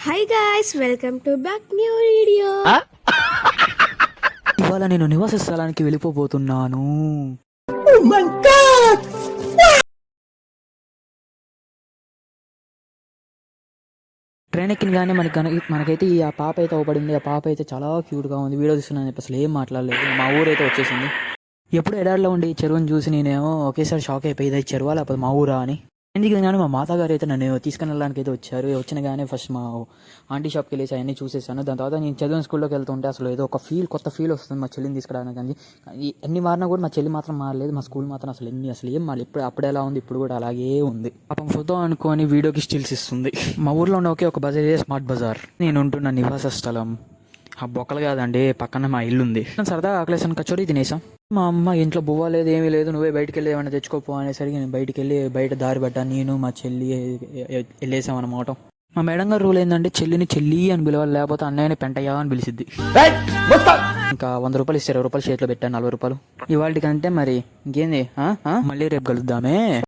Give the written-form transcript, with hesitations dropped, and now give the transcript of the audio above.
Hi guys, welcome to back new video. ఇవాళ నేను నివాస స్థలానికి వెళ్ళిపోబోతున్నాను. ట్రైన్ ఎక్కినగానే మనకైతే ఆ పాప అయితే అవపడింది. ఆ పాప అయితే చాలా క్యూట్గా ఉంది. వీడియో తీస్తున్నాను చెప్పి అసలు ఏం మాట్లాడలేదు. మా ఊరైతే వచ్చేసింది. ఎప్పుడు ఎడారిలో ఉండి ఈ చెరువుని చూసి నేనేమో ఒకేసారి షాక్ అయిపోయి ఇది చెరువా లేకపోతే మా ఊరా అని. ఎందుకు కానీ మా మాతగారు అయితే నన్ను తీసుకుని వెళ్ళడానికి అయితే వచ్చారు. వచ్చిన కానీ ఫస్ట్ మా ఆంటీ షాప్కి వెళ్ళేసి అవన్నీ చూసేసాను. దాని తర్వాత నేను చదివిన స్కూల్లోకి వెళ్తుంటే అసలు ఏదో ఒక కొత్త ఫీల్ వస్తుంది మా చెల్లిని తీసుకురావడానికి. ఎన్ని మారినా కూడా మా చెల్లి మాత్రం మారలేదు. మా స్కూల్ మాత్రం అసలు ఏం మారలేదు. ఇప్పుడు అప్పుడు ఎలా ఉంది ఇప్పుడు కూడా అలాగే ఉంది. పాపం ఫోటో అనుకొని వీడియోకి స్టిల్స్ ఇస్తుంది. మా ఊర్లో ఉన్న ఒకే ఒక బజార్ స్మార్ట్ బజార్. నేను ఉంటున్న నివాస స్థలం ఆ బొక్కలు కాదండి, పక్కన మా ఇల్లు ఉంది. సరదాగా ఆకలేసాను, కచోరీ తినేసాం. మా అమ్మ ఇంట్లో బువ్వ లేదు, ఏమీ లేదు, నువ్వే బయటికి వెళ్ళి ఏమైనా తెచ్చుకోపో అనేసరికి నేను బయటికి వెళ్ళి బయట దారి పడ్డాను. నేను మా చెల్లి వెళ్ళేసాం అన్నమాట. మా మేడం గారు రూల్ ఏంటంటే చెల్లిని చెల్లి అని పిలవాలి, లేకపోతే అన్నయ్యని పెంటయ్యా అని పిలిచిద్ది. ఇంకా 100 రూపాయలు ఇస్తే 20 రూపాయలు చేతిలో పెట్టాను, 40 రూపాయలు ఇవాళకంటే. మరి ఇంకేంది, మళ్ళీ రేపు కలుద్దామే.